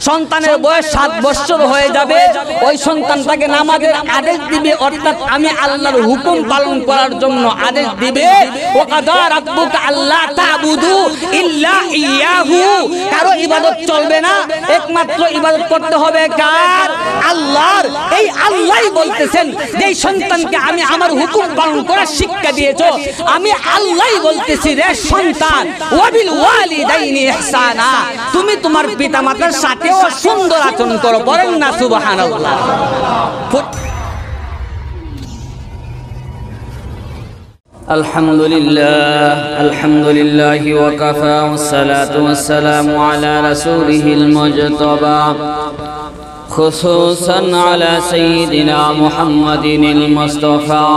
সন্তানের বয়স 7 বছর হয়ে যাবে, ওই সন্তানটাকে নামাজের আদেশ দিবে, অর্থাৎ আমি আল্লাহর হুকুম পালন করার জন্য আদেশ দিবে। ওয়াকাদা রাব্বুকা আল্লা তা'বুদু ইল্লা ইয়াহু, কারো ইবাদত চলবে না, একমাত্র ইবাদত করতে হবে কার? আল্লাহর। এই আল্লাহই বলতেছেন যে সন্তানকে আমি আমার হুকুম পালন করার শিক্ষা দিয়েছো, আমি আল্লাহই বলতেছি রে সন্তান, ওয়াবিল ওয়ালিদাইনি ইহসানা, তুমি তোমার পিতামাতার সাথেও সুন্দর আচরণ করো। বলেন না সুবহানাল্লাহ। আলহামদুলিল্লাহি ওয়া কাফা ওয়াসসালাতু ওয়াসসালামু আলা রাসূলিহিল মুজতাবা খুসুসান আলা সাইয়্যিদিনা মুহাম্মাদিনিল মুস্তাফা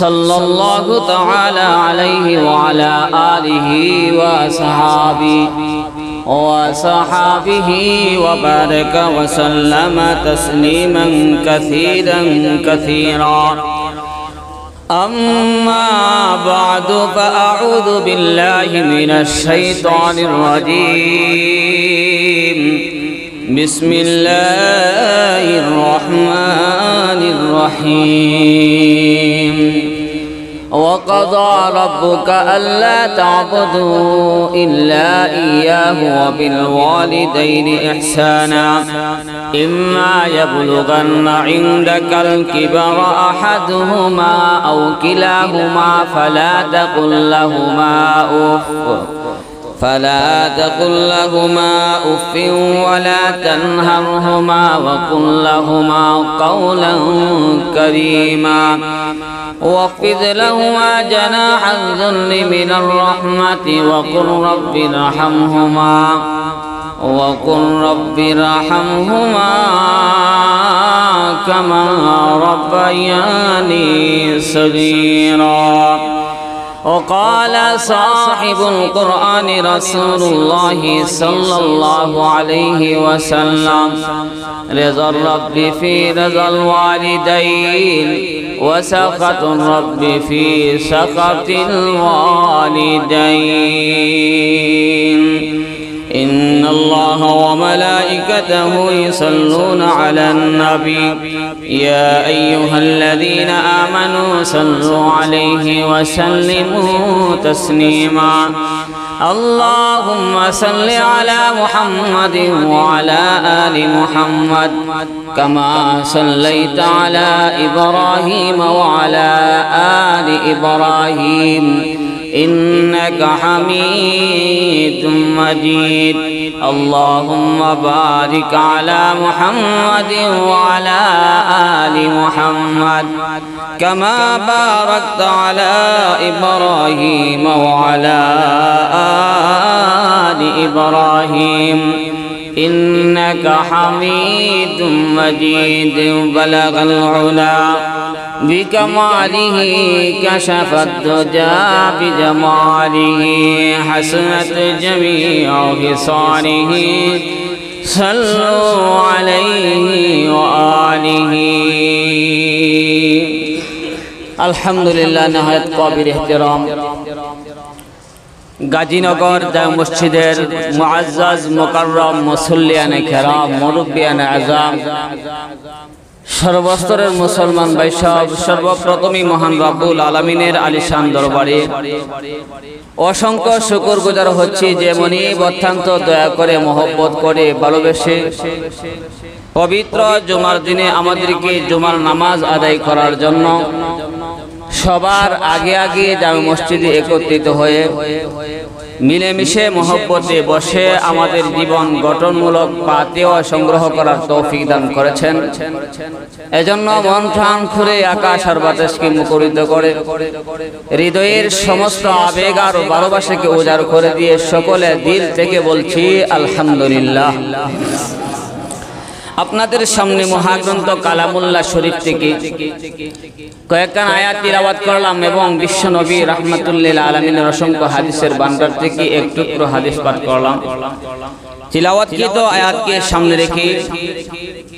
সাল্লাল্লাহু তাআলা আলাইহি ওয়া আলা আলিহি ওয়া সাহাবিহি ওয়া বারাকা ওয়া সাল্লামা তাসলিমান কাসীরা। أما بعد فأعوذ بالله من الشيطان الرجيم. بسم الله الرحمن الرحيم. وقضى ربك ألا تعبدوا إلا إياه وبالوالدين إحسانا إما يبلغن عندك الكبر أحدهما أو كلاهما فلا تقل لهما أف ولا تنهرهما وقل لهما قولا كريما واخفض لهما جناح الذل من الرحمة وقل رب ارحمهما كما ربياني صغيرا. وقال صاحب القرآن رسول الله صلى الله عليه وسلم رضا الرب في رضا الوالدين وسخط الرب في سخط الوالدين. إن الله وملائكته يصلون على النبي يا أيها الذين آمنوا صلوا عليه وسلموا تسليما. اللهم صل على محمد وعلى آل محمد كما صليت على إبراهيم وعلى آل إبراهيم إنك حميد مجيد. اللهم بارك على محمد وعلى آل محمد كما باركت على إبراهيم وعلى آل إبراهيم إنك حميد مجيد. بلغ العلا بكماله كشف الدجى بجماله حسنت جميع خصاله صلوا عليه وآله. الحمد لله. نهاية قابل احترام গাজীনগর জামে মসজিদের মুআজ্জাজ মুকাররম মুসল্লিয়ানে কেরাম, মুরব্বিয়ানে আযম, সর্বস্তরের মুসলমান ভাই সব, সর্বপ্রথমই মহান রব্বুল আলামিনের আলিশান দরবারে অসংখ্য শুকরগুজার হচ্ছি, যে মনিব অত্যন্ত দয়া করে, মহব্বত করে, ভালোবেসে পবিত্র জুমার দিনে আমাদেরকে জুমার নামাজ আদায় করার জন্য সবার আগে আগে জামে মসজিদে একত্রিত হয়ে মিলেমিশে মহব্বতে বসে আমাদের জীবন গঠনমূলক পাতেও সংগ্রহ করার তৌফিক দান করেছেন। এজন্য মন প্রাণ খুলে আকাশ আর বাতাসকে মুখরিত করে হৃদয়ের সমস্ত আবেগ আর ভালোবাসাকে উজাড় করে দিয়ে সকলে দিল থেকে বলছি আলহামদুলিল্লাহ। আপনাদের সামনে মহাগ্রন্থ কালামুল্লাহ শরীফ থেকে কয়েকখান আয়াত তিলাওয়াত করলাম এবং বিশ্ব নবী রাহমাতুল্লিল আলামিনের অসংখ্য হাদিসের ভান্ডার থেকে এক টুকরো হাদিস পাঠ করলাম। তিলাওয়াতকৃত আয়াতকে সামনে রেখে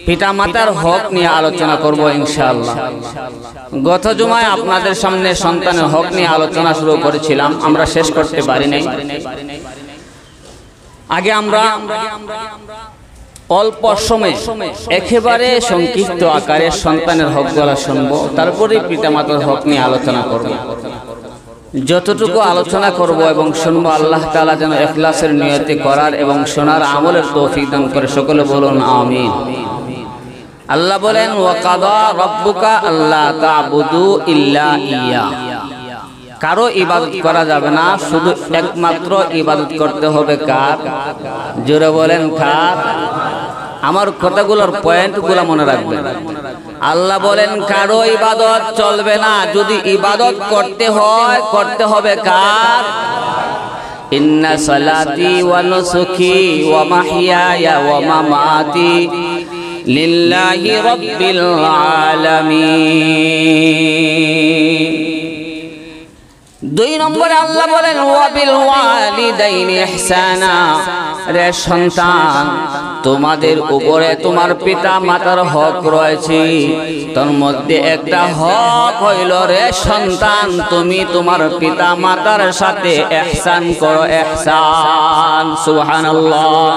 পিতামাতার হক নিয়ে আলোচনা করব ইনশাআল্লাহ। গত জুমায় আপনাদের সামনে সন্তানের হক নিয়ে আলোচনা শুরু করেছিলাম, আমরা শেষ করতে পারি নাই। আগে আমরা অল্প সময়ে একেবারে সংক্ষিপ্ত আকারে সন্তানের হকগুলো শুনবো, তারপরে পিতামাতার হক নিয়ে আলোচনা করব। যতটুকু আলোচনা করব এবং শুনবো আল্লাহ তাআলা যেন ইখলাসের নিয়তে করার এবং শোনার আমলের তৌফিক দান করে, সকলে বলুন আমিন। আল্লাহ বলেন ওয়া কাদা রাব্বুকা আল্লা তা'বুদু ইল্লা ইয়্যা, কারো ইবাদত করা যাবে না, শুধু একমাত্র ইবাদত করতে হবে কার? জোরে বলেন কার? আমার কথাগুলোর পয়েন্টগুলো মনে রাখবেন। আল্লাহ বলেন কারো ইবাদত চলবে না, যদি ইবাদত করতে হয় করতে হবে কার? ইন্না সালাতি ওয়া নুসুকি ওয়া মাহইয়ায়া ওয়া মামাতি লিল্লাহি রাব্বিল আলামিন। 2 নম্বরে আল্লাহ বলেন ওয়া বিল ওয়ালিদাইনি ইহসানা, রে সন্তান তোমাদের উপরে তোমার পিতা মাতার হক রয়েছে, তার মধ্যে একটা হক হইল রে সন্তান তুমি তোমার পিতা মাতার সাথে ইহসান করো, ইহসান। সুবহানাল্লাহ।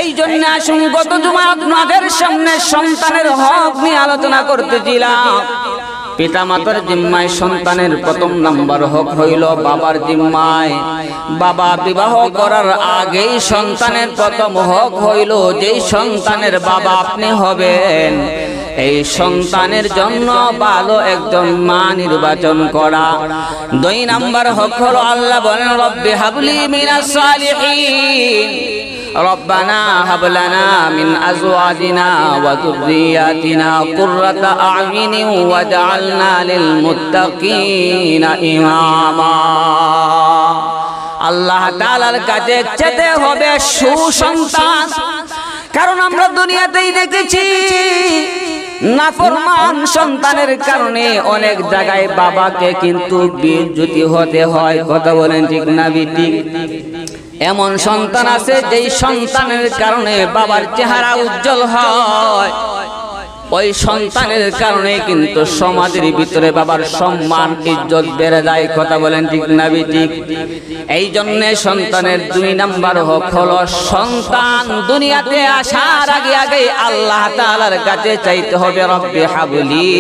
এই জন্য আসুন গত জুমা আপনাদের সামনে সন্তানের হক নিয়ে আলোচনা করতেছিলাম। পিতা মাতার জিম্মায় সন্তানের প্রথম নাম্বার হক হইল বাবার জিম্মায়। বাবা বিবাহ করার আগেই সন্তানের প্রথম হক হইল যেই সন্তানের বাবা আপনি হবেন, এই সন্তানের জন্য ভালো একজন মা নির্বাচন করা। 2 নাম্বার হক হলো আল্লাহ বলেন রব্বি হাবলি মিনাস সালিহিন, রব্বানা হাব লানা মিন আজওয়াজিনা ওয়া যুররিয়াতিনা কুররাতা আ'ইউনিন ওয়াজআলনা লিল মুত্তাকিনা ইমামা। আল্লাহ তাআলার কাছে চেতে হবে সুসন্তান, কারণ আমরা দুনিয়াতেই দেখেছি নাফরমান সন্তানের কারণে অনেক জায়গায় বাবাকে কিন্তু বেইজ্জতি হতে হয়। কথা বলেন ঠিক না ঠিক? এমন সন্তান আছে যেই সন্তানের কারণে বাবার চেহারা উজ্জ্বল হয়, ওই সন্তানের কারণে কিন্তু সমাজের ভিতরে বাবার সম্মান ইজ্জত বেড়ে যায়। কথা বলেন ঠিক না ঠিক? এই জন্য সন্তানের 2 নাম্বার হক হলো সন্তান দুনিয়াতে আসার আগে আগে আল্লাহ তাআলার কাছে চাইতে হবে রব্বি হাবলি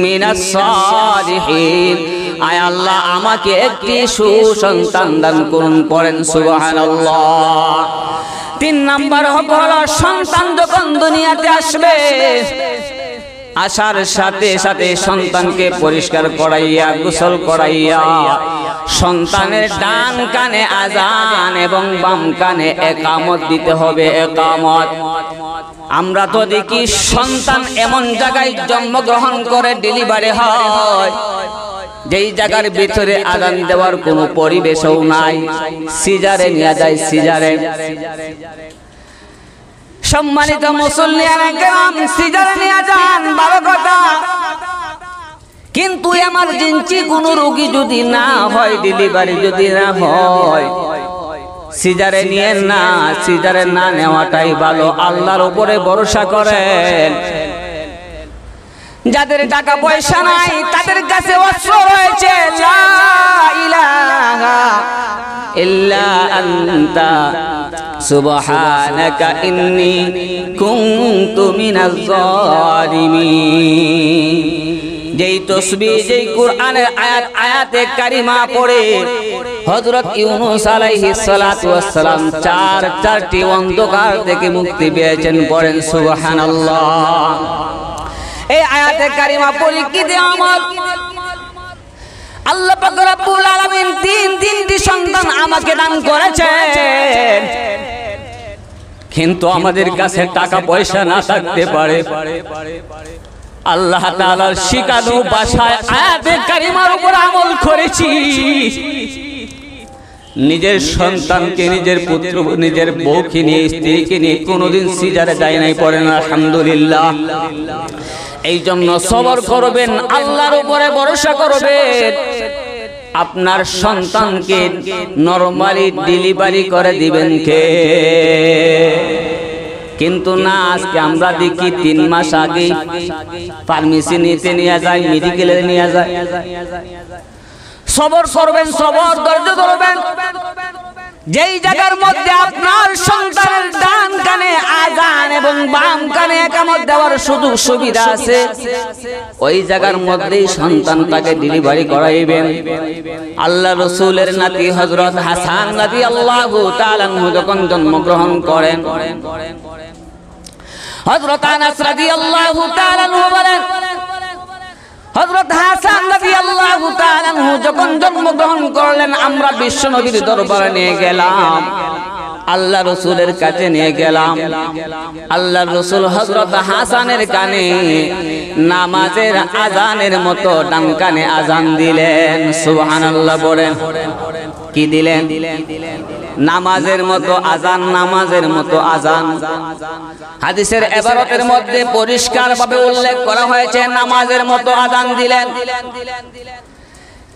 মিনাস সালিহিন, আয় আল্লাহ আমাকে একটি সুসন্তান দান করুন, পড়েন সুবহানাল্লাহ। 3 নাম্বার হক হলো সন্তান যখন দুনিয়াতে আসবে আসার সাথে সাথে সন্তানকে পরিষ্কার করাইয়া গোসল করাইয়া সন্তানের ডান কানে আযান এবং বাম কানে ইকামত দিতে হবে, ইকামত। আমরা তো দেখি সন্তান এমন জায়গায় জন্মগ্রহণ করে ডেলিভারি হয় যেই জায়গার ভিতরে আযান দেওয়ার কোনো পরিবেশও নাই, সিজারে নিয়ে যায়, সিজারে। সম্মানিত মুসল্লিয়ানে কেরাম, সিজারে নিয়ে যান ভালো কথা, কিন্তু এমার্জেন্সি কোনো রোগী যদি না হয়, ডেলিভারি যদি না হয়, সিজারে নিয়ে না, সিজারে না নেওয়াটাই ভালো। আল্লাহর উপরে ভরসা করেন। যাদের টাকা পয়সা নাই তাদের কাছে অস্ত্র রয়েছে, লা ইলাহা ইল্লা আনতা সুবহানাকা ইন্নী কুনতু মিনাজ জালিমিন। যেই তাসবিহ, যেই কোরআনের আয়াতে কারিমা পড়ে হযরত ইউনূস আলাইহিস সালাতু ওয়াস সালাম 4টি অন্ধকার থেকে মুক্তি পেয়েছেন, পড়েন সুবহানাল্লাহ। এই আয়াতে কারিমা পড়ি কি দে আমল, আল্লাহ পাক রব্বুল আলামিন 3টি সন্তান আমাকে দান করেছেন, কিন্তু আমাদের কাছে টাকা পয়সা না থাকতে পারে। আল্লাহ তাআলার শিখানো ভাষায় আয়াতে কারিমার উপর আমল করেছি। নিজের সন্তানকে, নিজের পুত্র, নিজের বউকে নিয়ে, স্ত্রীকে নিয়ে কোনোদিন সিজারে যায় নাই, পড়েন আলহামদুলিল্লাহ। এই জন্য সবর করবেন, আল্লাহর উপরে ভরসা করবেন। আপনার সন্তানকে নরমালি ডেলিভারি করে দিবেন কে? কিন্তু না, আজকে আমরা দেখি 3 মাস আগে ফার্মেসি নিতে নিয়ে যায়, মেডিকেলে নিয়ে যায়। সবর করবেন, সবর ধৈর্য ধরবেন। যেই জায়গার মধ্যে আপনার সন্তানের ডান কানে এবং বাম কানে একামত দেওয়ার সুযোগ সুবিধা আছে, ওই জায়গার মধ্যেই সন্তানটাকে ডেলিভারি করাইবেন। আল্লাহ রাসূলের নাতি হযরত হাসান রাদিয়াল্লাহু তাআলা আনহু যখন জন্মগ্রহণ করেন, হযরত আনাস রাদিয়াল্লাহু তাআলা আনহু বলেন, হযরত হাসান রাদিয়াল্লাহু তাআলা আনহু যখন জন্মগ্রহণ করলেন, আমরা বিশ্বনবীর দরবারে নিয়ে গেলাম, আল্লাহ রাসূলের কাছে নিয়ে গেলাম। আল্লাহ রাসূল হযরত হাসানের কানে নামাজের আজানের মতো ডান কানে আজান দিলেন। সুবহানাল্লাহ বলেন। কি দিলেন? নামাজের মতো আজান, নামাজের মতো আজান। হাদিসের ইবারতের মধ্যে পরিষ্কারভাবে উল্লেখ করা হয়েছে নামাজের মতো আজান দিলেন।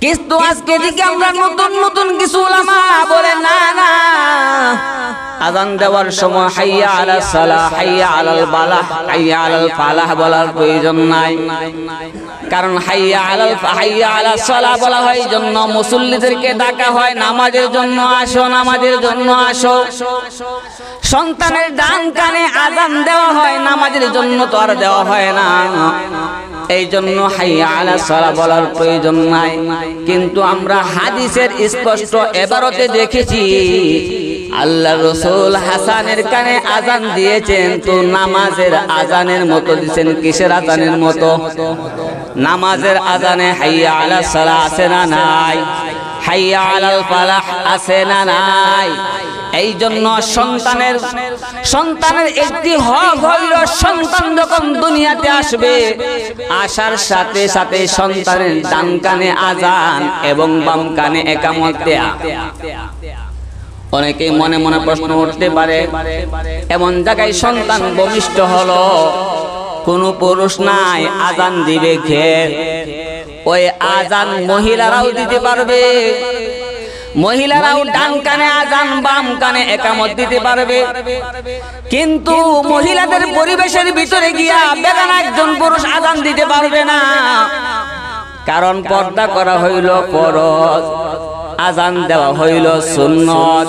কিন্তু আজকে দিকে আমরা নতুন নতুন কিছু উলামা বলে না না, আযান দেওয়ার সময় হাইয়া আলাস সালাহ, হাইয়া আলাল বালাহ, হাইয়া আলাল ফালাহ বলার প্রয়োজন নাই। কারণ হাইয়া আলাস সালাহ বলা হয় জন্য মুসল্লিদেরকে ডাকা হয় নামাজের জন্য আসো, নামাজের জন্য আসো। সন্তানের ডান কানে আযান দেওয়া হয়, নামাজের জন্য তো আর দেওয়া হয় না। এই জন্য হাইয়া আলাস সালাহ বলার প্রয়োজন নাই। কিন্তু আমরা হাদিসের স্পষ্ট ইবারতে দেখেছি আল্লাহ রাসূল হাসানের কানে আজান দিয়েছেন, তো নামাজের আজানের মতো দিয়েছেন। কিসের আজানের মতো? নামাজের আজানে হাইয়া আলাস সালাহ আছে না নাই? হাইয়া আলাল ফালাহ আছে না নাই? এই জন্য সন্তানের একটি হক হইল, সন্তান যখন দুনিয়াতে আসবে, আসার সাথে সাথে সন্তানের ডান কানে আজান এবং বাম কানে ইকামত দেয়া। অনেকেই মনে মনে প্রশ্ন উঠতে পারে, এমন জায়গায় সন্তান ভূমিষ্ঠ হলো, কোনো পুরুষ নাই, আজান দিবে কে? ওই আজান মহিলারাও দিতে পারবে, মহিলারাও ডান কানে আজান বাম কানে ইকামত দিতে পারবে। কিন্তু মহিলাদের পরিবেশের ভিতরে গিয়া বেগানা একজন পুরুষ আজান দিতে পারবে না, কারণ পর্দা করা হইল ফরজ, আজান দেওয়া হইল সুন্নত।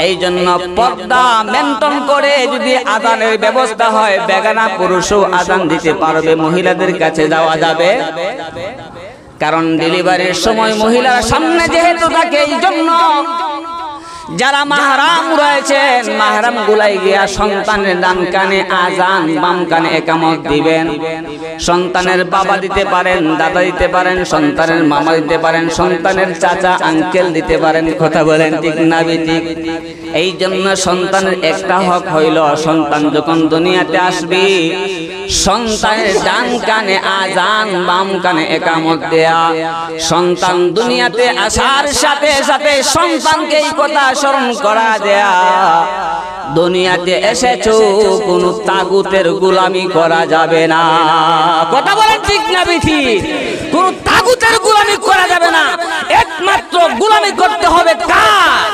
এই জন্য পর্দা মেনটেন করে যদি আজানের ব্যবস্থা হয়, বেগানা পুরুষও আজান দিতে পারবে, মহিলাদের কাছে যাওয়া যাবে। কারণ ডেলিভারির সময় মহিলার সামনে যেহেতু থাকে, এই জন্য যারা মাহরাম রয়েছেন, মাহরাম গুলাই গিয়া সন্তানের ডান কানে আজান বাম কানে ইকামত দিবেন। সন্তানের বাবা দিতে পারেন, দাদা দিতে পারেন, সন্তানের মামা দিতে পারেন, সন্তানের চাচা আঙ্কেল দিতে পারেন। কথা বলেন ঠিক না ঠিক? এই জন্য সন্তানের একটা হক হইল, সন্তান যখন দুনিয়াতে আসবে, সন্তানের ডান কানে আজান বাম কানে ইকামত দেয়া। সন্তান দুনিয়াতে আসার সাথে সাথে সন্তানকে এই কথা স্মরণ করা দেয়া, দুনিয়াতে এসেছো, কোন তাগুতের গোলামি করা যাবে না। কথা বলেন ঠিক না ঠিক? কোন তাগুতের গোলামি করা যাবে না, একমাত্র গোলামি করতে হবে কার?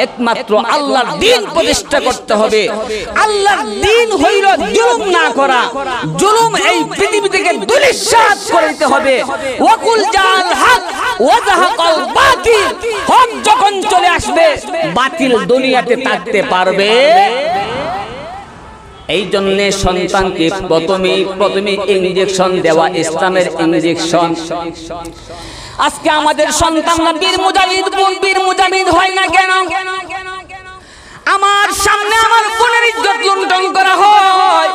একমাত্র আল্লাহর দ্বীন প্রতিষ্ঠা করতে হবে। আল্লাহর দ্বীন হইল জুলুম না করা। জুলুম এই পৃথিবী থেকে দুলিশাত করতে হবে। ওয়াকুল জাল হক ওয়া যাহাকাল বাতিল, হক যখন চলে আসবে, বাতিল দুনিয়াতে থাকতে পারবে। এই জন্য সন্তানকে প্রথমে ইনজেকশন দেওয়া, ইসলামের ইনজেকশন। আজকে আমাদের সন্তানরা বীর মুজাহিদ হয় না কেন? আমার সামনে আমার বোনের ইজ্জত লুণ্ঠন করা হয়,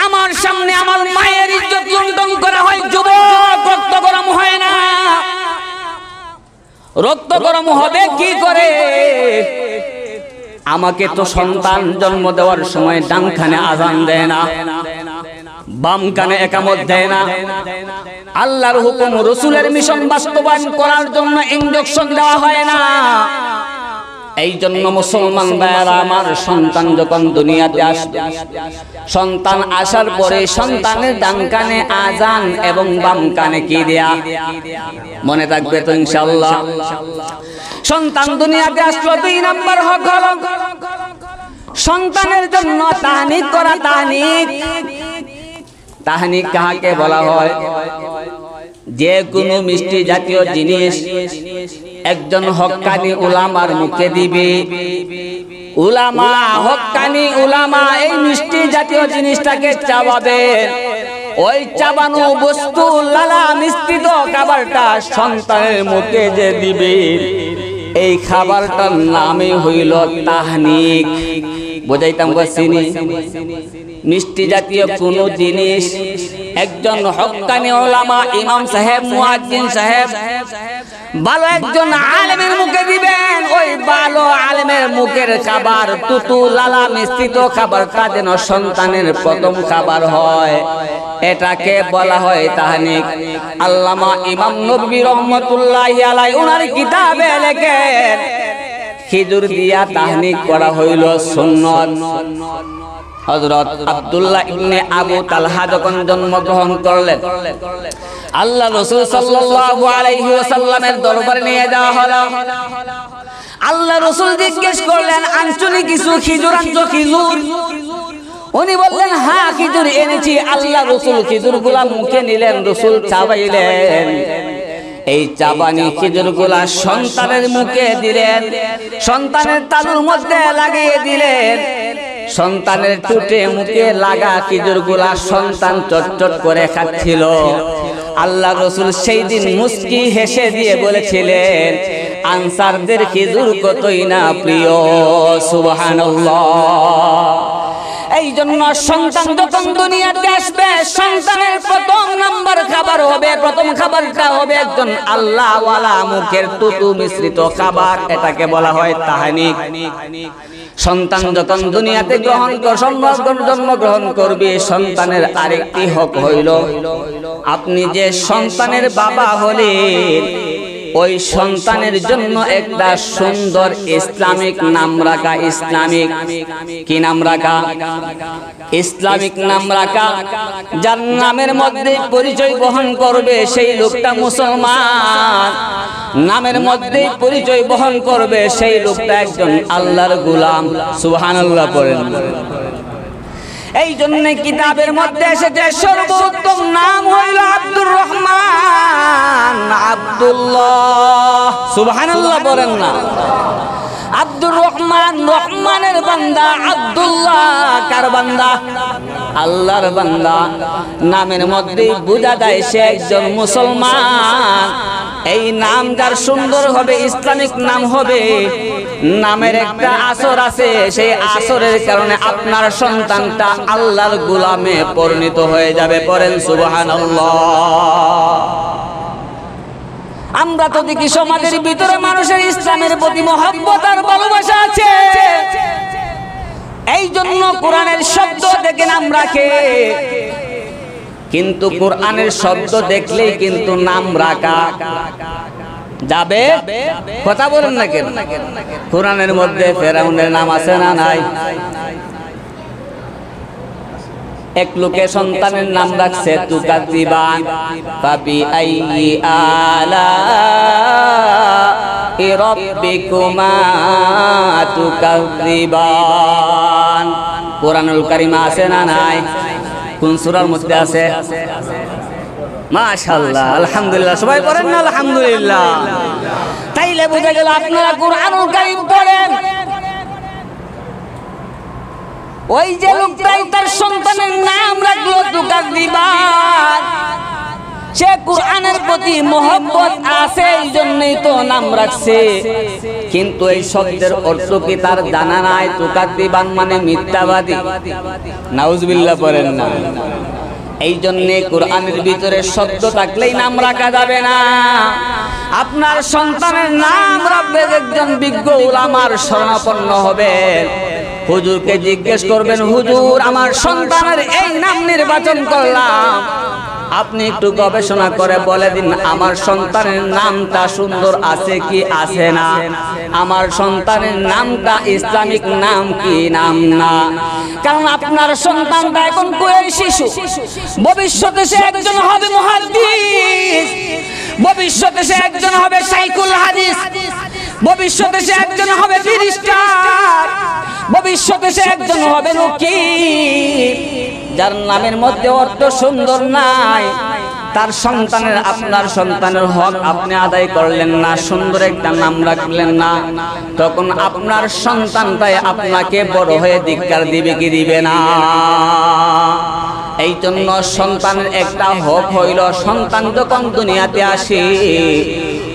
আমার সামনে আমার মায়ের ইজ্জত লুণ্ঠন করা হয়। যুবক রক্ত গরম হয় না? রক্ত গরম হবে কি করে? আমাকে তো সন্তান জন্ম দেওয়ার সময় ডান কানে আজান দেয় না, বাম কানে ইকামত দেয় না। আল্লাহর হুকুম, রাসূলের মিশন বাস্তবায়ন করার জন্য ইনজেকশন দেওয়া হয় না। এই জন্য মুসলমান ভাইরা আমার, সন্তান যখন দুনিয়াতে আসবে, সন্তান আসার পরে সন্তানের ডান কানে আজান এবং বাম কানে কি দেয়া? মনে থাকবে তো ইনশাআল্লাহ? সন্তান দুনিয়াতে আসলো, 2 নাম্বার হক হলো সন্তানের জন্য তাহনিক করা। তাহনিক কাকে বলা হয়? যে কোনো মিষ্টি জাতীয় জিনিস একজন হক্কানি উলামার মুখে দিবে, উলামা, হক্কানি উলামা এই মিষ্টি জাতীয় জিনিসটাকে চাবাবেন। ওই চাবানো বস্তু লালা মিশ্রিত খাবারটা সন্তানের মুখে যে দিবে, এই খাবারটার নামে হইল তাহনিক। বোঝাইতাম চিনি মিষ্টি জাতীয় কোন জিনিস একজন হক্কানি উলামা, ইমাম সাহেব, মুয়াজ্জিন সাহেব ভালো একজন আলেমের মুখে দিবেন, ওই ভালো আলেমের মুখের খাবার তুতু লালা মিশ্রিত খাবারটা যেন সন্তানের প্রথম খাবার হয়, এটাকে বলা হয় তাহনিক। আল্লামা ইমাম নববী রহমাতুল্লাহি আলাইহি ওনার কিতাবে লেখেন খেজুর দিয়া তাহনিক করা হইল সুন্নাত। হযরত আব্দুল্লাহ ইবনে আবু তালহা যখন জন্মগ্রহণ করলেন, আল্লাহ রাসূল সাল্লাল্লাহু আলাইহি ওয়াসাল্লামের দরবারে নিয়ে যাওয়া হলো। আল্লাহ রাসূল জিজ্ঞেস করলেন, আনছুনি কিছু খেজুর আনছো? খেজুর? উনি বললেন, হ্যাঁ খেজুর এনেছি। আল্লাহ রাসূল খেজুরগুলা মুখে নিলেন, রাসূল চাবাইলেন। এই চাবানি খেজুরগুলা সন্তানের মুখে দিলেন, সন্তানের তালুর মধ্যে লাগিয়ে দিলেন। সন্তানের ঠোঁটে মুখে লাগা খেজুরগুলা সন্তান চটচট করে খাচ্ছিল। আল্লাহ রাসূল সেই দিন মুস্কি হেসে দিয়ে বলেছিলেন, আনসারদের খেজুর কতই না প্রিয়। সুবহানাল্লাহ। এই জন্য সন্তান যখন দুনিয়াতে আসবে, সন্তানের প্রথম নাম্বার খাবার হবে, প্রথম খাবারটা হবে একজন আল্লাহওয়ালা মুখের তুতু মিশ্রিত খাবার, এটাকে বলা হয় তাহনিক। সন্তান যখন দুনিয়াতে জন্মগ্রহণ করবে, সন্তানের আরেকটি হক হইল, আপনি যে সন্তানের বাবা হলেন, ওই সন্তানের জন্য একটা সুন্দর ইসলামিক নাম রাখা। ইসলামিক কি নাম রাখা? ইসলামিক নাম রাখা। যার নামের মধ্যে পরিচয় বহন করবে সেই লোকটা মুসলমান, নামের মধ্যে পরিচয় বহন করবে সেই লোকটা একজন আল্লাহর গোলাম। সুবহানাল্লাহ পড়েন। এই জন্য কিতাবের মধ্যে এসেছে সর্বোত্তম নাম হইল আব্দুর রহমান, আব্দুল্লাহ। সুবহানাল্লাহ বলেন না? আব্দুর রহমান, রহমানের বান্দা। আব্দুল্লাহ কার বান্দা? আল্লাহর বান্দা। নামের মধ্যে বোঝা যায় সে একজন মুসলমান। এই নাম যার সুন্দর হবে, ইসলামিক নাম হবে, নামের একটা আসর আছে, সেই আসরের কারণে আপনার সন্তানটা আল্লাহর গোলামে পরিণত হয়ে যাবে। পড়েন সুবহানাল্লাহ। আমরা তো দেখি সমাজের ভিতরে মানুষের ইসলামের প্রতি মহব্বত আর ভালোবাসা আছে, এই জন্য কোরআনের শব্দ দেখে নাম রাখে, কিন্তু কোরআনের শব্দ দেখলেই কিন্তু নাম রাখা যাবে? কথা বলেন না কেন? কোরআনের মধ্যে ফেরাউনের নাম আছে না নাই? এক লোকে সন্তানের নাম রাখছে তুকাযিবান, ফাবি আইয়ি আলা'i রাব্বিকুমা তুকাযিবান। কোরআনুল কারীমে আছে না নাই? কোন সূরার মধ্যে আছে? মাশাআল্লাহ, আলহামদুলিল্লাহ। সবাই পড়েন না আলহামদুলিল্লাহ? তাইলে বোঝা গেল আপনারা কোরআনুল কারীম পড়েন। ওই যে লোকটাই তার সন্তানের নাম রাখলো তুকাযিবান, সে কোরআনের প্রতি মহব্বত আছে, এই জন্যই তো নাম রাখছে। কিন্তু এই শব্দের অর্থ কি তার জানা নাই? তুকাযিবান মানে মিথ্যাবাদী। নাউজুবিল্লাহ পড়েন না? এই জন্যে কোরআনের ভিতরে শব্দ থাকলেই নাম রাখা যাবে না। আপনার সন্তানের নাম রাখবেন একজন বিজ্ঞ উলামার শরণাপন্ন হবেন। হুজুরকে জিজ্ঞেস করবেন, হুজুর আমার সন্তানের এই নাম নির্বাচন করলাম, আপনি একটু গবেষণা করে বলে দিন আমার সন্তানের নামটা সুন্দর আছে কি আছে না, আমার সন্তানের নামটা ইসলামিক নাম কি নাম না। কারণ আপনার সন্তানটা এখন কোয়েল শিশু, ভবিষ্যতে সে একজন হবে মুহাদ্দিস, ভবিষ্যতে সে একজন হবে শাইখুল হাদিস, ভবিষ্যতে সে একজন হবে ব্যারিস্টার, ভবিষ্যতে সে একজন হবে উকিল। যার নামের মধ্যে অর্থ সুন্দর নাই, তার সন্তানের আপনার সন্তানের হক আপনি আদায় করলেন না, সুন্দর একটা নাম রাখলেন না, তখন আপনার সন্তানটাই আপনাকে বড় হয়ে ধিক্কার দিবে কি দিবে না? এই জন্য সন্তানের একটা হক হইল, সন্তান যখন দুনিয়াতে আসে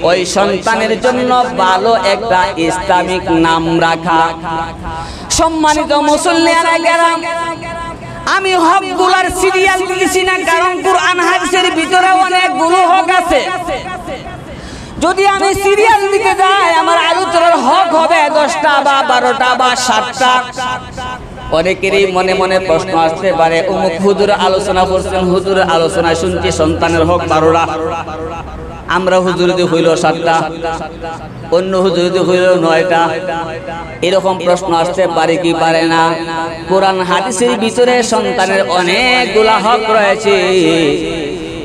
ওই সন্তানের জন্য ভালো একটা ইসলামিক নাম রাখা। সম্মানিত মুসল্লিয়ানা কেরাম, আমি হকগুলার সিরিয়াল দিয়েছি না, কারণ কুরআন হাদিসের ভিতরে অনেকগুলো হক আছে। যদি আমি সিরিয়াল দিতে যাই আমার আলোচনার হক হবে 10টা বা 12টা বা 7টা। অনেকেরই মনে মনে প্রশ্ন আসতে পারে, অমুক হুজুর আলোচনা করছেন, হুজুরের আলোচনা শুনছি সন্তানের হক 12টা, আমরা হুজুরদি হইল 7টা, অন্য হুজুরদি হইল 9টা। এরকম প্রশ্ন আসতে পারে কি পারে না? কোরআন হাদিসের ভিতরে সন্তানের অনেকগুলা হক রয়েছে।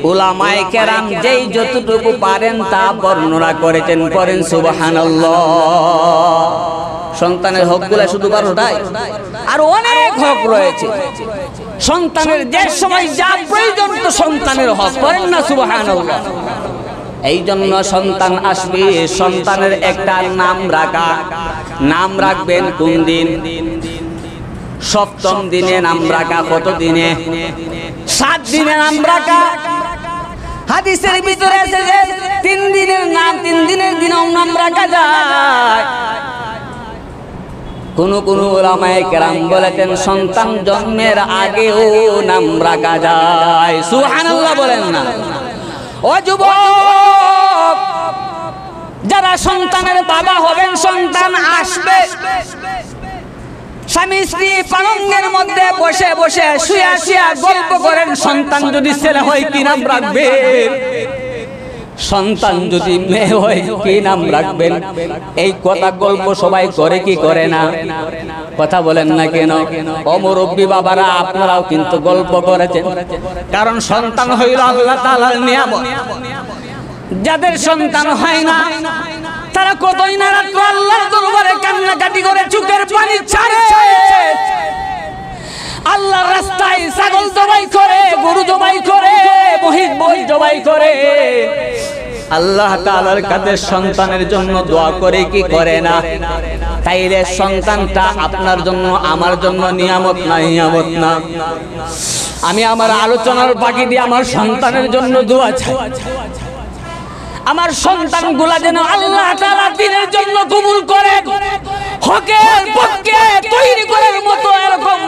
উলামায়ে কেরাম যেই যতটুকু পারেন তা বর্ণনা করেছেন, পড়েন সুবহানাল্লাহ। সন্তানের হকগুলা শুধু 12টাই, আর অনেক হক রয়েছে। সন্তানের যে সময় যা প্রয়োজন তো সন্তানের হক, পড়েন না সুবহানাল্লাহ। এই জন্য সন্তান আসবে, সন্তানের একটা নাম রাখা। নাম রাখবেন কোন দিন? 7ম দিনে নাম রাখা। কত দিনে? 7 দিনে নাম রাখা। হাদিসের ভিতরে আছে যে 3 দিনের নাম 3 দিনের দিনেও নাম রাখা যায়। কোন উলামায়ে কেরাম বলেছেন সন্তান জন্মের আগেও নাম রাখা যায়। সুবহানাল্লাহ বলেন না। ও যুবক, যারা সন্তানের বাবা হবেন, সন্তান আসবে, স্বামী স্ত্রী পালঙ্গের মধ্যে বসে বসে শুয়ে শুয়ে গল্প করেন, সন্তান যদি ছেলে হয় কি নাম রাখবেন, সন্তান যদি মেয়ে হয় কি নাম রাখবেন? এই কথা গল্প সবাই করে কি করে না? কথা বলেন না কেন? ও মুরব্বী বাবারা, আপনারাও কিন্তু গল্প করেছেন, কারণ সন্তান হইল আল্লাহ তাআলার নিয়ামত। যাদের সন্তান হয় না তারা কতই না রাত্র আল্লাহর দরবারে কান্নাকাটি করে চোখের পানি ছাড়ে, আল্লাহর রাস্তায় ছাগল জবাই করে, গরু জবাই করে, মহিষ জবাই করে। আল্লাহ তাআলার কাছে সন্তানের জন্য দোয়া করে কি করে না? তাইলে সন্তানটা আপনার জন্য আমার জন্য নিয়ামত না? নিয়ামত না? আমি আমার আলোচনার বাকি দিয়ে আমার সন্তানের জন্য দোয়া চাই, আমার সন্তানগুলা যেন আল্লাহ তাআলা দ্বীনের জন্য কবুল করে, হকের পক্ষে তৈরি করার মতো এরকম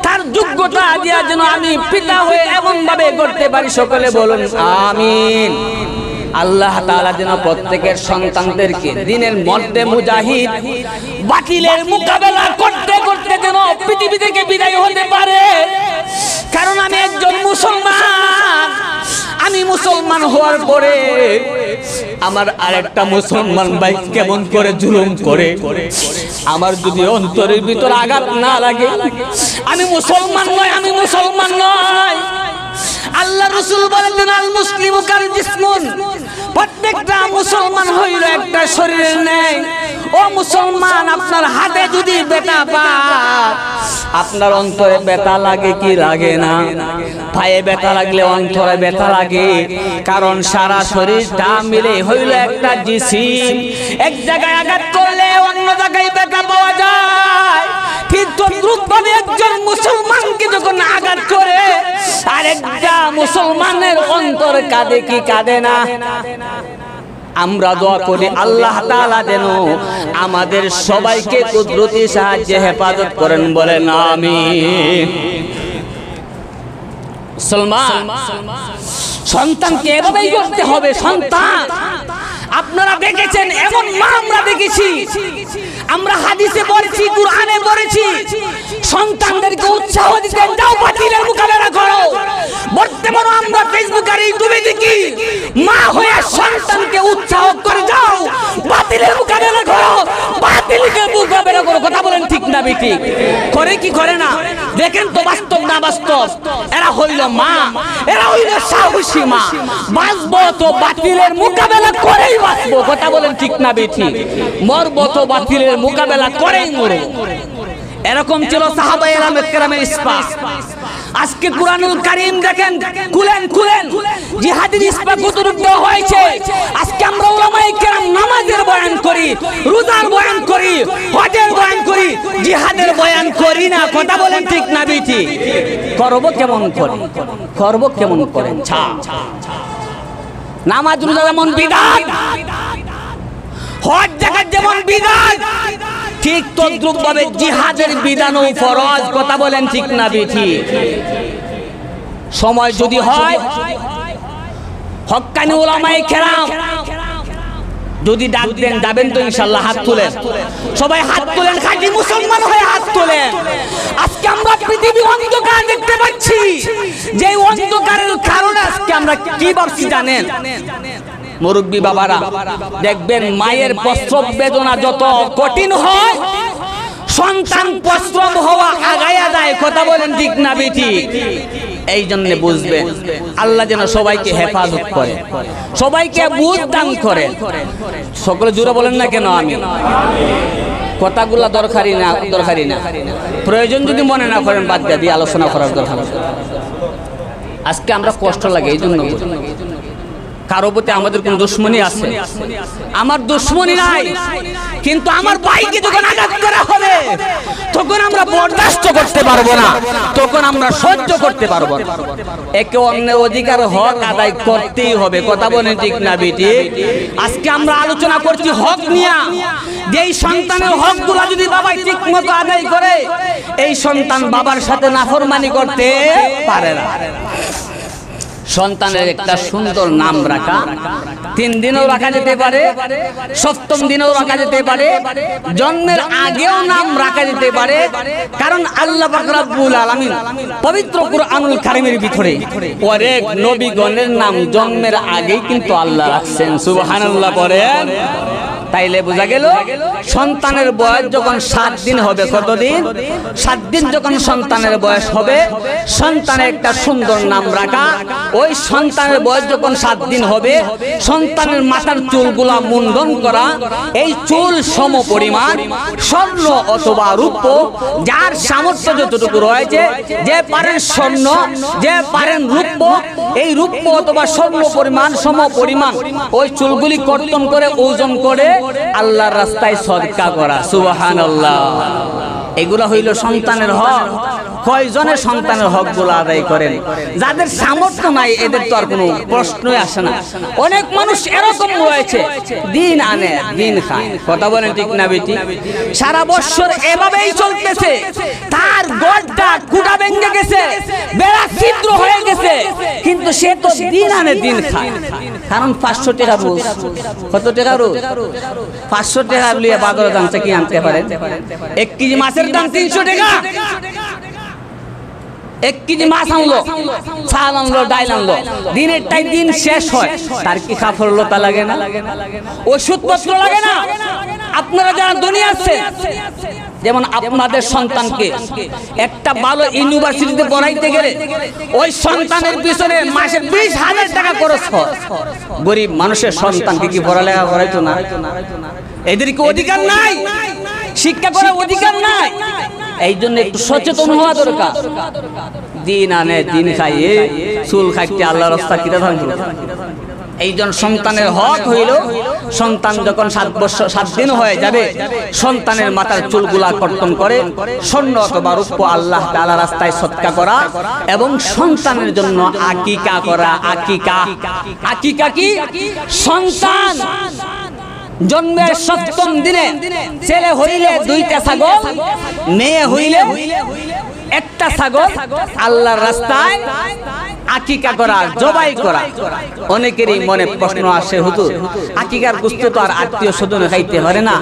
তার যোগ্যতা দিয়া যেন আমি পিতা হয়ে এমন ভাবে করতে পারি। সকলে বলুন আমিন। আল্লাহ তাআলা যেন প্রত্যেকের সন্তানদেরকে দ্বীনের মধ্যে মুজাহিদ, বাতিলের মোকাবেলা করতে করতে যেন পৃথিবী থেকে বিদায় হতে পারে। কারণ আমি একজন মুসলমান, আমি মুসলমান হওয়ার পরে আমার আরেকটা মুসলমান ভাই কেমন করে জুলুম করে, আমার যদি অন্তরের ভিতর আঘাত না লাগে, আমি মুসলমান নয়, আমি মুসলমান নয়। আল্লাহ রাসূল বলেন আল মুসলিমু কাল জিসমুন, প্রত্যেকটা মুসলমান হইল একটা শরীরের ন্যায়। ও মুসলমান, আপনার হাতে যদি ব্যথা পায়, আপনার অন্তরে ব্যথা লাগে কি লাগে না? পায়ে ব্যথা লাগলে অন্তরে ব্যথা লাগে, কারণ সারা শরীরটা মিলে হইল একটা জিসিম। এক জায়গায় আঘাত করলে অন্য জায়গায় ব্যথা পাওয়া যায়। ঠিক তদ্রূপভাবে একজন মুসলমানকে যখন আঘাত করে আরেকটা মুসলমানের অন্তর কাঁদে কি কাঁদে না? আমরা দোয়া করি আল্লাহ তাআলা যেন আমাদের সবাইকে কুদরতি সাহায্যে হেফাজত করেন, বলেন আমিন। মুসলমান সন্তানকে এভাবেই করতে হবে। সন্তান আপনারা দেখেছেন, এমন মা আমরা দেখেছি, আমরা হাদিসে পড়েছি, কুরআনে পড়েছি, সন্তানদেরকে উৎসাহ দিতেন, যাও বাতিলের মোকাবেলা করো। বর্তমানে আমরা ফেসবুক আর ইউটিউবে দেখি মা হয়ে সন্তানকে উৎসাহ করে, যাও বাতিলের মোকাবেলা করো, বাতিলকে মোকাবেলা করো। কথা বলেন ঠিক না বেঠিক? করে কি করে না? দেখেন তো বাস্তব না বাস্তব? এরা হইল মা, এরা হইল সাহসী মা। বাঁচবো তো বাতিলের মোকাবেলা করেই বাঁচবো। কথা বলেন ঠিক না বেঠিক? মরবো তো বাতিলের মোকাবেলা করেই মরবো। এরকম ছিল সাহাবায়ে কেরামের ইসপাত। আজকে কুরআনুল কারীম দেখেন, খুলেন জিহাদের ইসপাত কতটুকু দেওয়া হয়েছে। আজকে আমরা উলামায়ে কেরাম নামাজের বয়ান করি, রোজার বয়ান করি, হজের বয়ান করি, জিহাদের বয়ান করি না। কথা বলেন ঠিক না বেঠিক? করব কেমন করেন? নামাজ রোজা যেমন বিধান, হজ যাকাত যেমন বিধান, ঠিক তদ্রুপ ভাবে জিহাদের বিধানও ফরজ। কথা বলেন ঠিক না বেঠিক? সময় যদি হয় হক্কানি উলামায়ে কেরাম যদি ডাক দেন, যাবেন তো ইনশাআল্লাহ? হাত তুলেন, সবাই হাত তুলেন, খাঁটি মুসলমান হয়ে হাত তুলেন। আজকে আমরা পৃথিবী অন্ধকার দেখতে পাচ্ছি, যে অন্ধকারের কারণে আজকে আমরা কি ভাবছি জানেন? মুরব্বী বাবারা দেখবেন, মায়ের প্রসব বেদনা যত কঠিন হয়, সন্তান প্রসব হওয়া আগায়া যায়। কথা বলেন ঠিক না বেঠিক? এই জন্য বুঝবেন, আল্লাহ যেন সবাইকে হেফাজত করে, সবাইকে বুঝ দান করে। সকলে জোরে বলেন না কেন? আমি কথাগুলা দরকারি না, প্রয়োজন যদি মনে না করেন বাদ দিয়ে আলোচনা করার দরকার। আজকে আমরা কষ্ট লাগে এই জন্য। কারো প্রতি আমাদের কোন দুশ্মনী আছে? আমার দুশ্মনী নাই, কিন্তু আমার ভাইকে যখন আঘাত করা হবে তখন আমরা বরদাস্ত করতে পারবো না, তখন আমরা সহ্য করতে পারবো না। একে অন্যের অধিকার হক আদায় করতেই হবে। কথা বলেন ঠিক না বেঠিক? আজকে আমরা আলোচনা করছি হক নিয়ে। যেই সন্তানের হকগুলো যদি বাবাই ঠিক মতো আদায় করে, এই সন্তান বাবার সাথে নাফরমানি করতে পারে না। সন্তানের একটা সুন্দর নাম রাখা, 3 দিনেও রাখা যেতে পারে, 7ম দিনেও রাখা যেতে পারে, জন্মের আগেও নাম রাখা যেতে পারে। কারণ আল্লাহ পাক রব্বুল আলামিন পবিত্র কুরআনুল কারীমের ভিতরে অনেক নবীগণের নাম জন্মের আগেই কিন্তু আল্লাহ রাখছেন। সুবহানাল্লাহ বলেন। তাইলে বোঝা গেল, সন্তানের বয়স যখন 7 দিন হবে, কতদিন? 7 দিন যখন সন্তানের বয়স হবে, সন্তানের একটা সুন্দর নাম রাখা। ওই সন্তানের বয়স যখন 7 দিন হবে, সন্তানের মাথার চুলগুলা মুন্ডন করা। এই চুল সম পরিমাণ স্বর্ণ অথবা রূপ্য, যার সামর্থ্য যতটুকু রয়েছে, যে পারেন স্বর্ণ, যে পারেন রূপ্য, এই রূপ্য অথবা স্বর্ণ পরিমাণ সম পরিমাণ ওই চুলগুলি কর্তন করে ওজন করে আল্লাহর রাস্তায় সদকা করা। সুবহানাল্লাহ। এগুলো হইল সন্তানের হক। কয়জনের সন্তানের হকগুলো আদায় করেন? যাদের সামর্থ্য নাই এদের তো আর কোনো প্রশ্নই আসে না। অনেক মানুষ এরকম রয়েছে, দিন আনে দিন খায়। কথা বলেন ঠিক না বেঠিক? সারা বছর এভাবেই চলতেছে, তার গড়টা কুটা ভেঙে গেছে, বেড়া ছিদ্র হয়ে গেছে, কিন্তু সে তো দিন আনে দিন খায়। কারণ 500 টাকা রোজ। কত টাকা রোজ? 500 টাকা লিয়ে বাজারে দামটা কি আনতে পারেন? 1 কেজি মাছের দাম 300 টাকা। 1 কেজি মাছ আনলো, চাল আনলো, ডাইল আনলো, দিনের টাই দিন শেষ হয়, তার কি কাফরলতা লাগে না? ওষুধপত্র লাগে না? আপনারা যারা দুনিয়া আছে, যেমন আপনাদের সন্তানকে একটা ভালো ইউনিভার্সিটিতে পড়াইতে গেলে ওই সন্তানের পিছনে মাসে 20,000 টাকা খরচ হয়। গরিব মানুষের সন্তানকে কি পড়ালেখা করাইতো না? এদের কি অধিকার নাই? শিক্ষা করার অধিকার নাই? এই জন্য একটু সচেতন হওয়া দরকার। দিন আনে দিন খাইয়ে চুল খাইতে আল্লাহর রাস্তা কিরা থাকবে। এই জন্য সন্তানের হক হইল, সন্তান যখন 7 দিন হয়ে যাবে, সন্তানের মাথার চুলগুলা কর্তন করে স্বর্ণ অথবা রূপ্য আল্লাহ তাআলা রাস্তায় সদকা করা, এবং সন্তানের জন্য আকিকা করা। আকিকা কি? সন্তান জন্মের 7ম দিনে ছেলে হইলে 2টা ছাগল, মেয়ে হইলে 1টা ছাগল আল্লাহর রাস্তায় আকিকা করা, জবাই করা। অনেকেরই মনে প্রশ্ন আসে, হুজুর আকিকার গোশত তো আর আত্মীয় স্বজন খাইতে পারে না,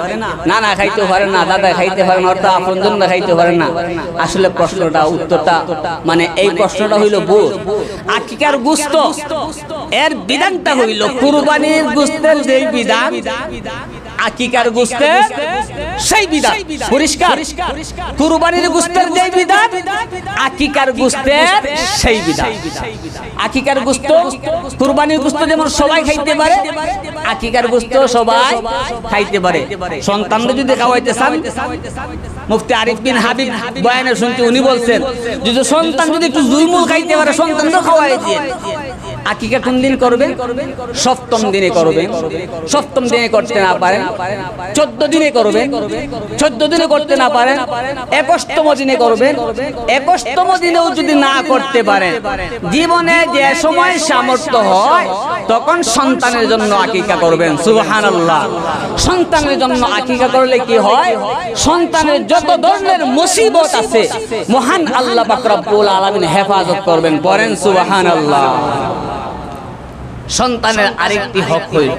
নানা খাইতে পারে না, দাদা খাইতে পারে না, অর্থাৎ আপনজনরা খাইতে পারে না। আসলে প্রশ্নটা, উত্তরটা, মানে এই প্রশ্নটা হইল ভুল। আকিকার গোশত এর বিধানটা হইল কুরবানির গোশতের যেই বিধান, আকিকার গোশতের সেই বিধান। পরিষ্কার? কুরবানির গোশতের যেই বিধান, আকিকার গোশতের সেই বিধান। আকিকার গোশত, কুরবানির গোশত যেমন সবাই খাইতে পারে, আকিকার গোশত সবাই খাইতে পারে। সন্তানদের যদি খাওয়াইতে চান মুফতি আরিফ বিন হাবিব বয়ানে শুনছি, উনি বলছেন যদি সন্তান যদি একটু জুলমুল খাইতে পারে সন্তানকে খাওয়াই দিয়ে। আকিকা কোন দিন করবেন? সপ্তম দিনে করবেন। সপ্তম দিনে করতে না পারেন 14 দিনে করবেন। 14 দিনে করতে না পারেন 21তম দিনে করবেন। 21তম দিনেও যদি না করতে পারেন, জীবনে যে সময় সামর্থ্য হয় তখন সন্তানের জন্য আকিকা করবেন। সুবহানাল্লাহ। সন্তানের জন্য আকিকা করলে কি হয়? সন্তানের যত ধরনের মুসিবত আছে মহান আল্লাহ পাক রব্বুল আলামিন হেফাজত করবেন। পড়েন সুবহানাল্লাহ। সন্তানের আরেকটি হক হইল,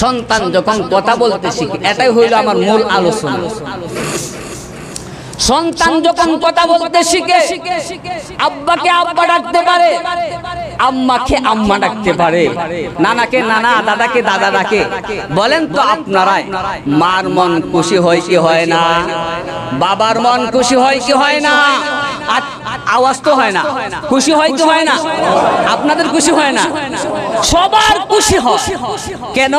সন্তান যখন কথা বলতে শিখে, এটাই হইল আমার মূল আলোচনা। সন্তান যখন কথা বলতে শিখে, আব্বাকে আব্বা ডাকতে পারে, আম্মাকে আম্মা ডাকতে পারে, নানাকে নানা, দাদাকে দাদা ডাকে। বলেন তো আপনারাই, মার মন খুশি হয় কি হয় না? বাবার মন খুশি হয় কি হয় না? আওয়াজ তো হয় না, খুশি হয় কি হয় না? আপনাদের খুশি হয় না? সবার খুশি হয়। কেন?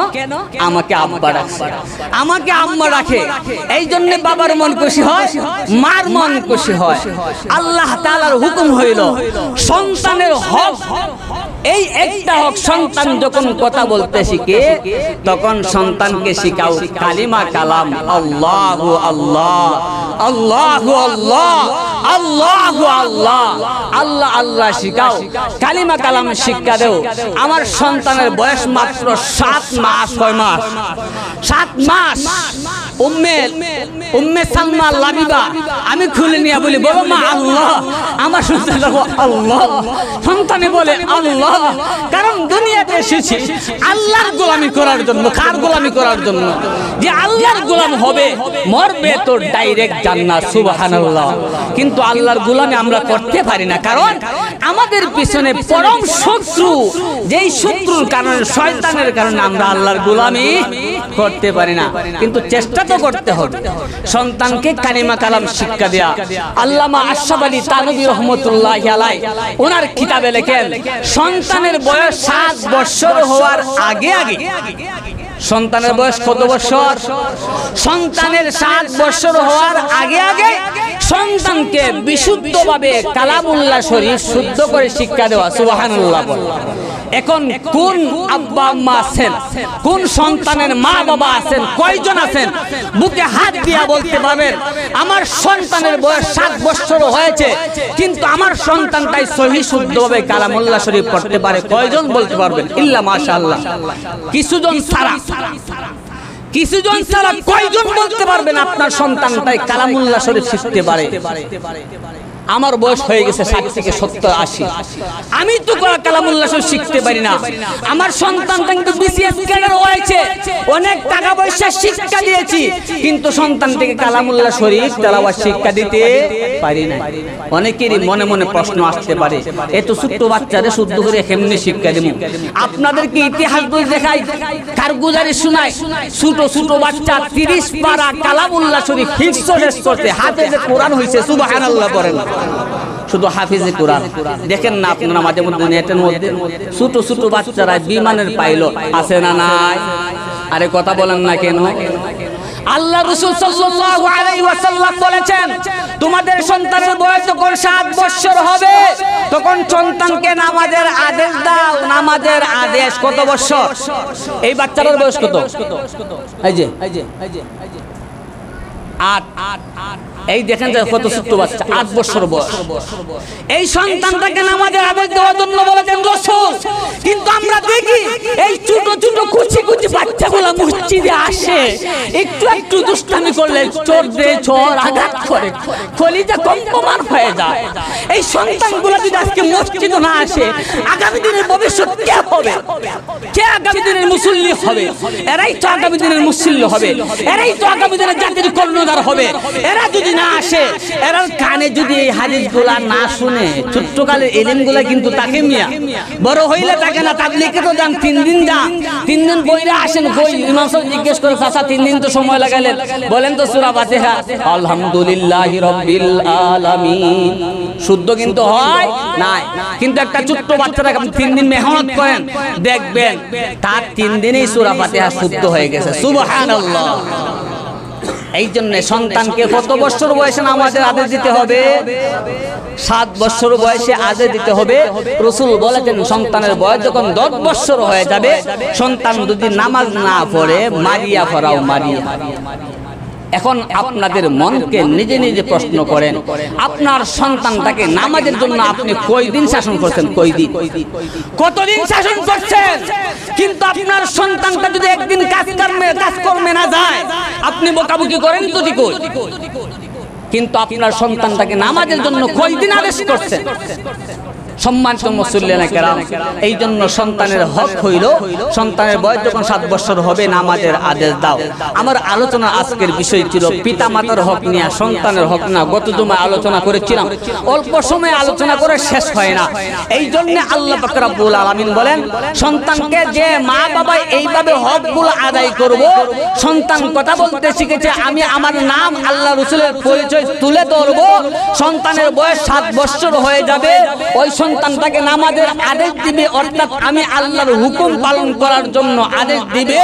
আমাকে আব্বা ডাকে, আমাকে আম্মা ডাকে, এই জন্য বাবার মন খুশি হয়, মার মন খুশি হয়। আল্লাহ তাআলার হুকুম হইল সন্তানের হক, এই একটা হক। সন্তান যখন কথা বলতে শিখে তখন সন্তানকে শিখাও কালিমা কালাম, আল্লাহু আল্লাহ, আল্লাহু আল্লাহ, আল্লাহু আল্লাহ, আল্লাহ আল্লাহ শিখাও, কালিমা কালাম শিক্ষা দেও। আমার সন্তানের বয়স মাত্র 7 মাস। 6 মাস? 7 মাস। উম্মে সালমা লাবিবা, আমি খুলে নিয়ে বলি, বলো মা আল্লাহ। আমার সন্তান আল্লাহ, সন্তানে বলে আল্লাহ। কারণ দুনিয়াতে এসেছি আল্লাহর গোলামি করার জন্য। কার গোলামি করার জন্য? যে আল্লাহর গোলাম হবে, মরবে তো ডাইরেক্ট জান্নাত। সুবহানাল্লাহ। কিন্তু আল্লাহর গোলামি আমরা করতে পারি না, কারণ আমাদের পিছনে পরম শত্রু, যেই শত্রুর কারণে, শয়তানের কারণে আমরা আল্লাহর গোলামি করতে পারি না। কিন্তু চেষ্টা তো করতে হবে সন্তানকে কালিমা কালাম শিক্ষা দেয়া। আল্লামা আশরাফ আলী থানভী রাহমাতুল্লাহি আলাইহি ওনার কিতাবে লেখেন, সন্তানের বয়স 7 বছর হওয়ার আগে আগে, সন্তানের বয়স কত বছর? সন্তানের 7 বছর হওয়ার আগে আগে সন্তানকে বিশুদ্ধভাবে কালামুল্লাহ শরীফ শুদ্ধ করে শিক্ষা দেওয়া। সুবহানাল্লাহ। এখন কোন আব্বা আম্মা আছেন, কোন সন্তানের মা বাবা আছেন, কয়জন আছেন বুকে হাত দিয়া বলতে পারবেন আমার সন্তানের বয়স 7 বছর হয়েছে কিন্তু আমার সন্তানটাই সহি শুদ্ধভাবে কালামুল্লাহ শরীফ পড়তে পারে? কয়জন বলতে পারবেন? ইল্লা মাশাআল্লাহ। কিছুজন ছাড়া, কিছুজন ছাড়া কয়জন বলতে পারবেন আপনার সন্তানটাই কালামুল্লাহ শরীফ শিখতে পারে? আমার বয়স হয়ে গেছে 60 থেকে 70 80, আমি তো কালামুল্লাহ শরীফ শিখতে পারি না। আমার সন্তানটা কিন্তু বিসিএস ক্যাডার হয়েছে, অনেক টাকা পয়সা শিক্ষা দিয়েছি, কিন্তু সন্তানটিকে কালামুল্লাহ শরীফ তেলাওয়াত শিক্ষা দিতে পারি না। অনেকেরই মনে মনে প্রশ্ন আসতে পারে, এত ছোট্ট বাচ্চাদের শুদ্ধ করে কেমনে শিক্ষা দেব? আপনাদেরকে ইতিহাস বই দেখাই, কারগুজারি শোনাই, ছোট ছোট বাচ্চা 30 পারা কালামুল্লাহ শরীফ হিফজ করতে, হাফেজে কোরআন হইছে। সুবহানাল্লাহ পড়েন। শুধু হাফিজে কোরআন দেখেন না আপনারা মাঝে মধ্যে নেটের মধ্যে ছোট ছোট বাচ্চারা বিমানের পাইলট আছে না নাই? আরে কথা বলেন না কেন? আল্লাহ রাসূল সাল্লাল্লাহু আলাইহি ওয়াসাল্লাম বলেছেন, তোমাদের সন্তানের বয়স যখন 7 বছর হবে তখন সন্তানকে নামাজের আদেশ দাও। নামাজের আদেশ কত বছর? এই বাচ্চাটার বয়স কত? এই যে 8। এই দেখেন কত ছোট্ট বাচ্চা, 8 বছর বয়স। এই সন্তানটাকে নামাজের আদেশ দেওয়ার জন্য বলেছেন রাসূল। কিন্তু আমরা দেখি এই ছোট ছোট কুচি কুচি বাচ্চাগুলো মসজিদে আসে, একটু একটু দুষ্টামি করলে চোর দেয়, চোর আঘাত করে, কলিজা কম্পমান হয়ে যায়। এই সন্তানগুলো যদি আজকে মসজিদে না আসে, আগামী দিনের ভবিষ্যৎ কে হবে? কে আগামী দিনের মুসল্লি হবে? এরাই তো আগামী দিনের মুসল্লি হবে, এরাই তো আগামী দিনের জাতির কর্ণধার হবে। এরা যদি না আসে, এরা কানে যদি এই হাদিসগুলা না শুনে, ছোট্টকালের ইলমগুলা কিন্তু তাকে মিয়া, বড় হইলে তাকে না। তাবলীগে তো যান, 3 দিন যান, 3 দিন বইরা আসেন, কই ইমাম সাহেব জিজ্ঞেস করে, চাচা 3 দিন তো সময় লাগালেন, বলেন তো সূরা ফাতিহা আলহামদুলিল্লাহি রাব্বিল আলামিন শুদ্ধ কিন্তু হয় নাই। কিন্তু একটা ছোট্ট বাচ্চারা 3 দিন মেহনত করেন, দেখবেন তার 3 দিনেই সূরা ফাতিহা শুদ্ধ হয়ে গেছে। সুবহানাল্লাহ। এই জন্য সন্তানকে কত বছর বয়সে নামাজের আদেশ দিতে হবে? 7 বছর বয়সে আদেশ দিতে হবে। রাসূল বলেছেন সন্তানের বয়স যখন 10 বছর হয়ে যাবে, সন্তান যদি নামাজ না পড়ে মারিয়া পড়াও, মারিয়া। এখন আপনাদের মনকে নিজে নিজে প্রশ্ন করেন, আপনার সন্তানটাকে নামাজের জন্য আপনি কয়দিন শাসন করছেন? কয়দিন, কতদিন শাসন করছেন? কিন্তু আপনার সন্তানটা যদি একদিন কাজকর্মে না যায়, আপনি বকাবকি করেন তো ঠিক, কিন্তু আপনার সন্তানটাকে নামাজের জন্য কয়দিন আদেশ করছেন? সম্মানিত মুসল্লিয়ানে কেরাম, এই জন্য সন্তানের হক হইল সন্তানের বয়স যখন 7 বছর হবে নামাজের আদেশ দাও। আমার আলোচনা আজকের বিষয় ছিল পিতা মাতার হক নিয়ে, সন্তানের হক না। গত জুমায় আলোচনা করেছিলাম, অল্প সময় আলোচনা করে শেষ হয় না। এই জন্য আল্লাহ পাক রব্বুল আলামিন বলেন সন্তানকে যে মা বাবা এইভাবে হকগুলো আদায় করব। সন্তান কথা বলতে শিখেছে, আমি আমার নাম আল্লাহ রাসূলের পরিচয় তুলে ধরব। সন্তানের বয়স 7 বছর হয়ে যাবে, ওই সন্তানটাকে নামাজের আদেশ দিবে, অর্থাৎ আমি আল্লাহর হুকুম পালন করার জন্য আদেশ দিবে।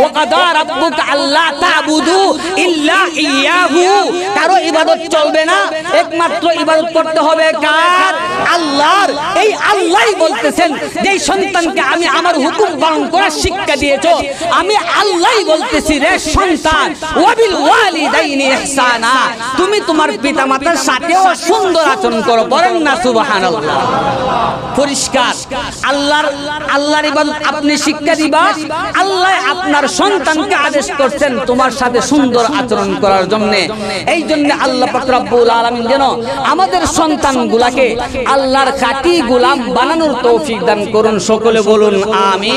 ওয়াকাদা রাব্বুকা আল্লা তা'বুদু ইল্লা ইয়াহু, কারো ইবাদত চলবে না, একমাত্র ইবাদত করতে হবে কার? আল্লাহর। এই আল্লাহই বলতেছেন যে সন্তানকে আমি আমার হুকুম পালন করার শিক্ষা দিয়েছো, আমি আল্লাহই বলতেছি রে সন্তান, ওয়াবিল ওয়ালিদাইনি ইহসানা, তুমি তোমার পিতামাতার সাথেও সুন্দর আচরণ করো। বলেন না সুবহানাল্লাহ। পরিষ্কার আল্লাহর ইবাদত আপনি শিক্ষা দিবা। আল্লাহ আপনার সন্তানকে আদেশ করছেন তোমার সাথে সুন্দর আচরণ করার জন্য। এই জন্য আল্লাহ পাক রব্বুল আলামিন যেন আমাদের সন্তানগুলাকে আল্লাহর খাঁটি গোলাম বানানোর তৌফিক দান করুন। সকলে বলুন আমিন।